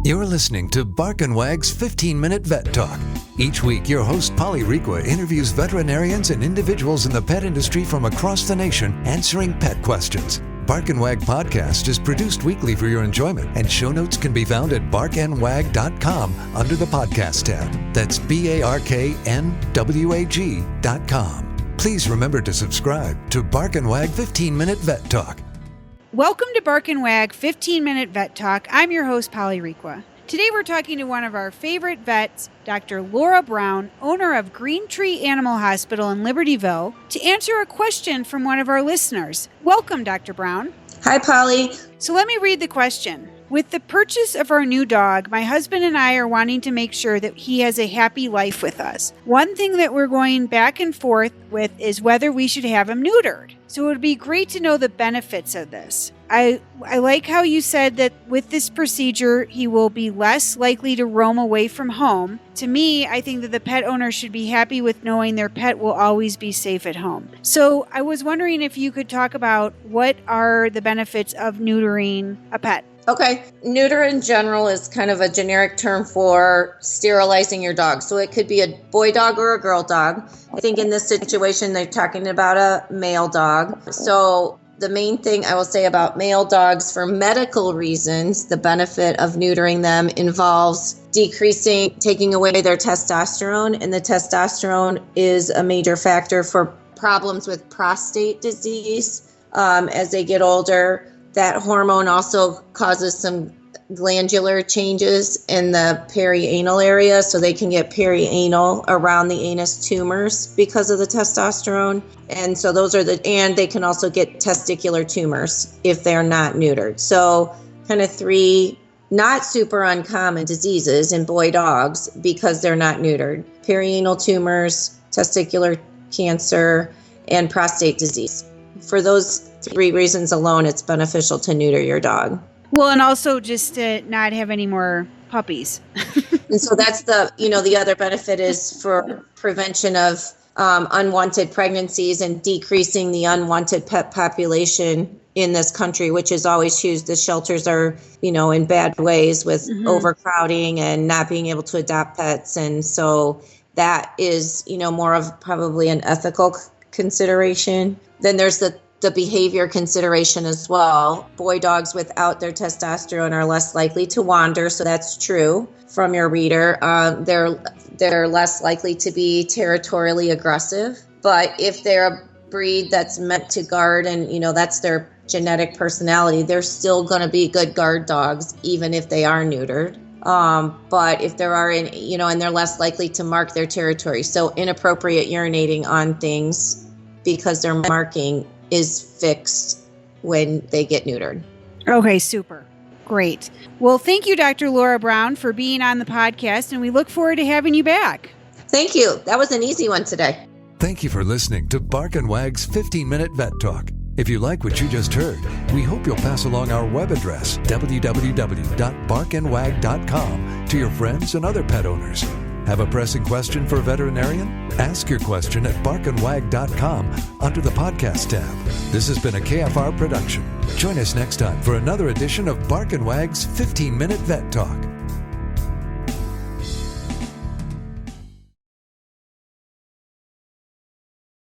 You're listening to Bark and Wag's 15-Minute Vet Talk. Each week, your host, Polly Requa, interviews veterinarians and individuals in the pet industry from across the nation answering pet questions. Bark and Wag podcast is produced weekly for your enjoyment, and show notes can be found at barkandwag.com under the podcast tab. That's BARKNWAG.com. Please remember to subscribe to Bark and Wag 15-Minute Vet Talk. Welcome to Bark and Wag 15-Minute Vet Talk. I'm your host, Polly Requa. Today we're talking to one of our favorite vets, Dr. Laura Brown, owner of GreenTree Animal Hospital in Libertyville, to answer a question from one of our listeners. Welcome, Dr. Brown. Hi, Polly. So let me read the question. With the purchase of our new dog, my husband and I are wanting to make sure that he has a happy life with us. One thing that we're going back and forth with is whether we should have him neutered. So it would be great to know the benefits of this. I like how you said that with this procedure, he will be less likely to roam away from home. To me, I think that the pet owner should be happy with knowing their pet will always be safe at home. So I was wondering if you could talk about what are the benefits of neutering a pet. Okay. Neuter in general is kind of a generic term for sterilizing your dog. So it could be a boy dog or a girl dog. I think in this situation, they're talking about a male dog. So the main thing I will say about male dogs for medical reasons, the benefit of neutering them involves taking away their testosterone. And the testosterone is a major factor for problems with prostate disease as they get older. That hormone also causes some glandular changes in the perianal area, so they can get perianal around the anus tumors because of the testosterone. And so and they can also get testicular tumors if they're not neutered. So kind of three not super uncommon diseases in boy dogs because they're not neutered: perianal tumors, testicular cancer, and prostate disease. For those three reasons alone, it's beneficial to neuter your dog. Well, and also just to not have any more puppies. And so that's the other benefit is for prevention of unwanted pregnancies and decreasing the unwanted pet population in this country, which is always huge. The shelters are, in bad ways with overcrowding and not being able to adopt pets. And so that is, more of probably an ethical consideration. Then there's the behavior consideration as well. Boy dogs without their testosterone are less likely to wander, so that's true from your reader. They're less likely to be territorially aggressive. But if they're a breed that's meant to guard and, that's their genetic personality, they're still going to be good guard dogs, even if they are neutered. But if there are, and they're less likely to mark their territory. So inappropriate urinating on things because their marking is fixed when they get neutered. Okay, super. Great. Well, thank you, Dr. Laura Brown, for being on the podcast, and we look forward to having you back. Thank you. That was an easy one today. Thank you for listening to Bark and Wag's 15-Minute Vet Talk. If you like what you just heard, we hope you'll pass along our web address, www.barkandwag.com, to your friends and other pet owners. Have a pressing question for a veterinarian? Ask your question at barkandwag.com under the podcast tab. This has been a KFR production. Join us next time for another edition of Bark and Wag's 15-Minute Vet Talk.